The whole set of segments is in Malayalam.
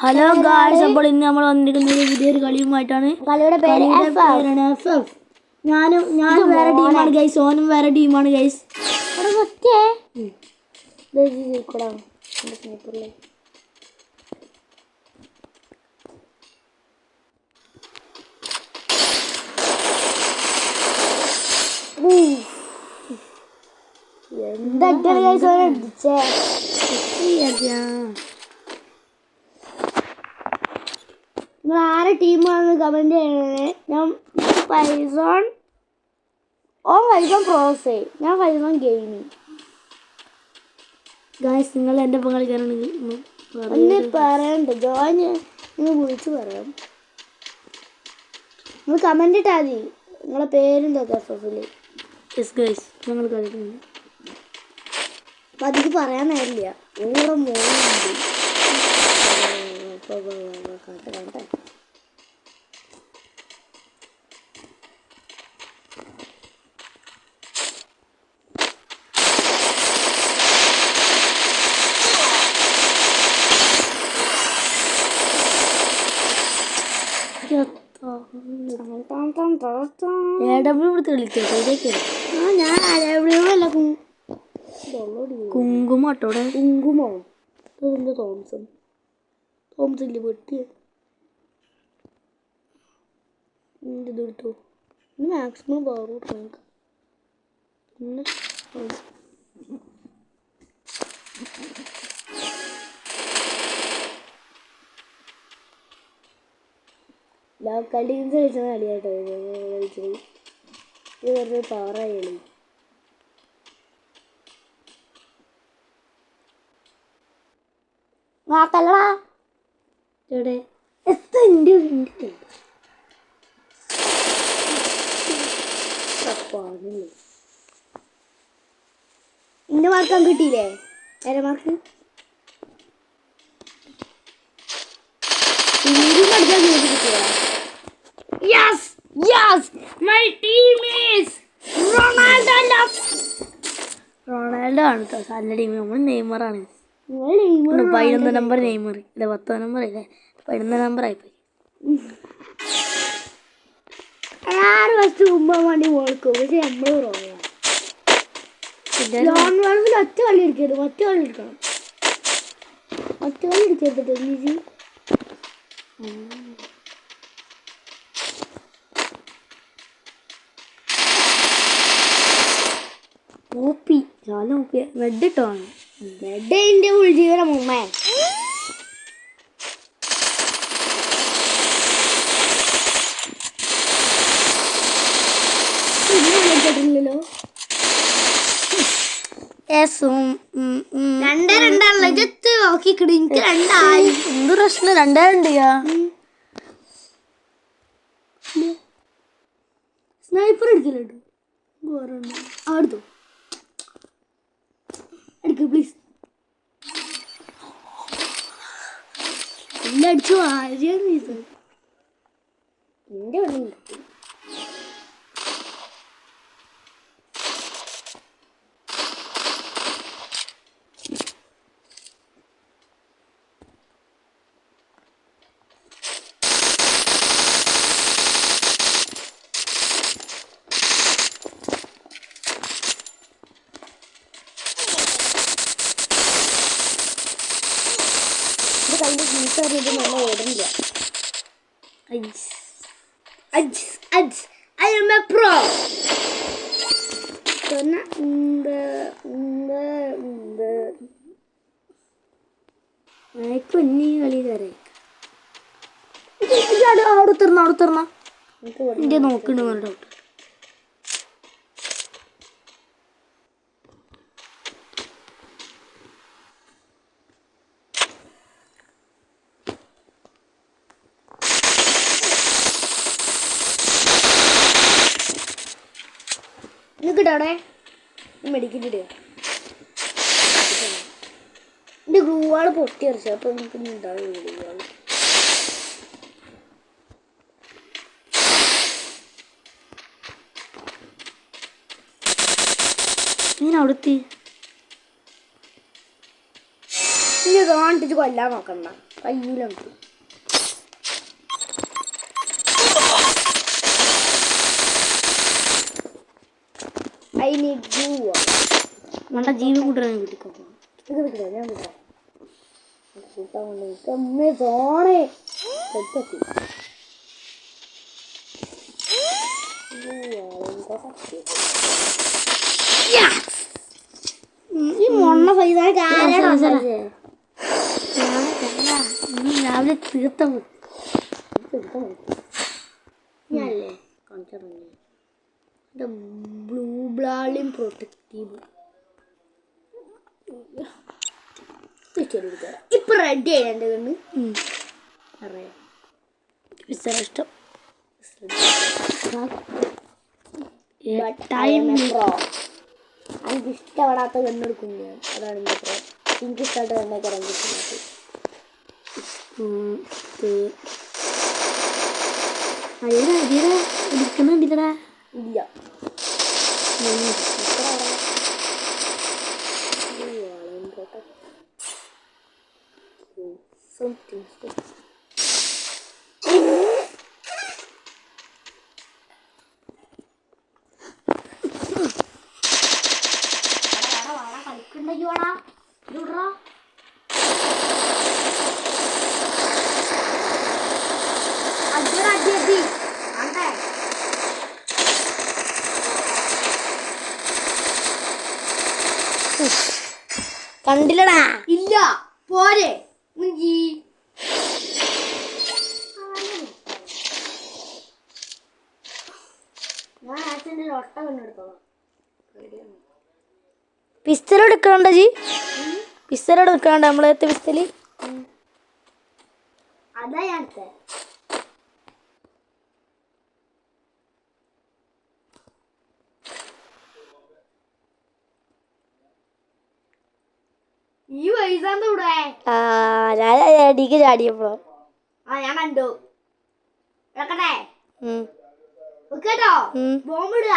ഹലോ ഗായ്സ്, അപ്പോൾ ഇന്ന് നമ്മൾ വന്നിരിക്കുന്നത് പുതിയൊരു കളിയുമായിട്ടാണ്. കളിയുടെ പേരാണ് FF. ഞാൻ വേറെ ടീമാണ് ഗൈസ്, ഓനും വേറെ ടീമാണ് ഗൈസ്. നിങ്ങൾ ആരെ ടീമാണെന്ന് കമന്റ് ചെയ്യണേ. ഞാൻ ഫൈസോൺ ക്രോസ്, ഞാൻ ഫൈസോൺ ഗെയിമിങ്. ഗായ്സ്, നിങ്ങൾ എൻ്റെ ഒപ്പം കളിക്കാനാണെങ്കിൽ ഒന്ന് പറയണ്ട, ജോയിൻ നിങ്ങൾ വിളിച്ച് പറയാം. നിങ്ങൾ കമന്റ് ഇട്ടാൽ മതി നിങ്ങളെ പേരെന്താ FF-ല്. യെസ് ഗായ്സ്, ഞങ്ങൾ കളിക്കുന്നു. അപ്പം അതിക്ക് പറയാനായില്ല. ഓരോ മോനുണ്ട് കണ്ടേ. കുങ്കുമോട്ടോടെ തോംസില്ലേ വെട്ടിയ ഇതെടുത്തു. മാക്സിമം പവർ കൊടുക്കാം. പിന്നെ കളീന്ന് കഴിച്ച കളിയാട്ടോ കളിച്ചത്. ഇത് വെറുതെ പവറായി കളി. വാക്കല്ലടാ എവിടെ ഇന്ന മാർക്കാൻ കിട്ടിയില്ലേ? നേരെ മാർക്ക് റൊണാൾഡോ ആണ് കേട്ടോ. നല്ല ടീം. നമ്മൾ നെയ്മറാണ്. 11 നമ്പർ നെയ്മർ. ഇല്ല, 10 നമ്പർ ഇല്ലേ, 11 നമ്പർ ആയിപ്പോയി. ഫസ്റ്റ് മുമ്പാൻ വേണ്ടി മോൾക്കും. പക്ഷെ നമ്മൾ റോങ്ങാണ്. ഒറ്റ കളി എടുക്കരുത്, ഒറ്റ കളി എടുക്കണം. ഒറ്റ കളി എടുക്കരുത്. റെഡ് ഇട്ടോണ്. റെഡ് എൻ്റെ ഉൾജീവന മുമ്മ. ില്ലല്ലോ. 2-2 ജത്ത് നോക്കിക്കിട്. എനിക്ക് 2 എന്ത് പ്രശ്നം? 2-2 സ്നൈപ്പർ അടിക്കലുണ്ട്. അടുത്തു അടിക്ക പ്ലീസ്. എല്ലാം അടിച്ചു. ആരെയാണ് ഇത്? എൻ്റെ വെള്ളം കിട്ടി. കയ്യിൽ ജീൻസ് അറിഞ്ഞിട്ട് നല്ല ഓടുന്നില്ല. I am a pro. കുഞ്ഞി കളി കയറി അവിടെ തീർന്ന എൻ്റെ നോക്കണ്ട് വേണ്ട ഡൗട്ട്. നിൽക്കട്ടെ മെഡിക്കറ്റ്. എൻ്റെ ഗ്ലൂവാള് പൊട്ടിയറിച്ചു. അപ്പം നമുക്ക് ഉണ്ടാവും ഗ്ലൂവാള്. ഞാൻ അവിടുത്തെ ഇനി കാണിച്ചിട്ട് കൊല്ലാൻ നോക്കണ്ട. കയ്യിലുണ്ട്. I need glue. നമ്മുടെ ജീവൻ കൂട്ടാൻ കിട്ടിക്കോ. ഇത് കിട്ടില്ല, ഞാൻ കിട്ടാം. കൂട്ടാൻ കൊണ്ട് അമ്മേ തോണേ തെറ്റി. ഈ മൊണ്ണ പൈസ രാവിലെ തീർത്ത ഞാനല്ലേ കാണിച്ചു ബ്ലൂ ബ്ലാളിയും പ്രൊട്ടക്റ്റീവ് ഇപ്പൊ റെഡി ആയി എൻ്റെ കണ്ണ് അറിയാം ഇഷ്ടം എനിക്ക് ഇഷ്ടപ്പെടാത്ത കണ്ണെടുക്കും ഞാൻ. അതാണ് എൻ്റെ പ്രോ. എനിക്ക് ഇഷ്ടമായിട്ട് കണ്ണൊക്കെ ഇറങ്ങിയിട്ടുള്ളത്. എടുക്കുന്നുണ്ടില്ലടാ. ഇല്ല കണ്ടില്ലടാ. ഇല്ല പോരെ ഞാൻ ആക്സിന്റെ ഒട്ട കണ്ണെടുത്തോളാം. പിസ്റ്റൽ എടുക്കണ്ട ജി. പിസ്റ്റൽ എടുക്കണ്ട നമ്മളത്തെ പിസ്റ്റല്. അതാ ഞാൻ എടുത്തേ. ഈ പൈസ ഇവിടെ ഞാൻ അടിക്ക് ചാടിയപ്പോ ഞാൻ കണ്ടു. എടുക്കട്ടെ കേട്ടോ ബോംബിടുക.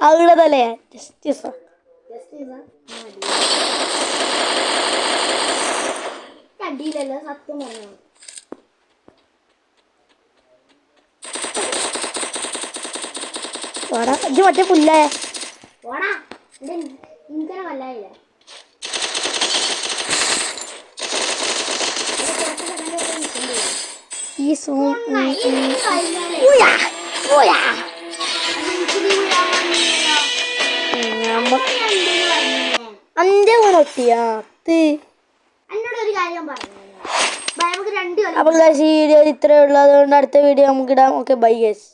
അവിടതല്ലേ കണ്ടില്ലല്ലോ സത്യം പറഞ്ഞു. മറ്റേ പുല്ലേ ഓടാ ഇങ്ങനെ വല്ലായില്ല. ഈ സോൺ അന്റെ ഒട്ടിയാ എന്നോടൊരു കാര്യം പറഞ്ഞു. നമുക്ക് 2 അപ്പോൾ ഇത്രയേ ഉള്ളൂ. അതുകൊണ്ട് അടുത്ത വീഡിയോ നമുക്ക് ഇടാം. Okay bye guys.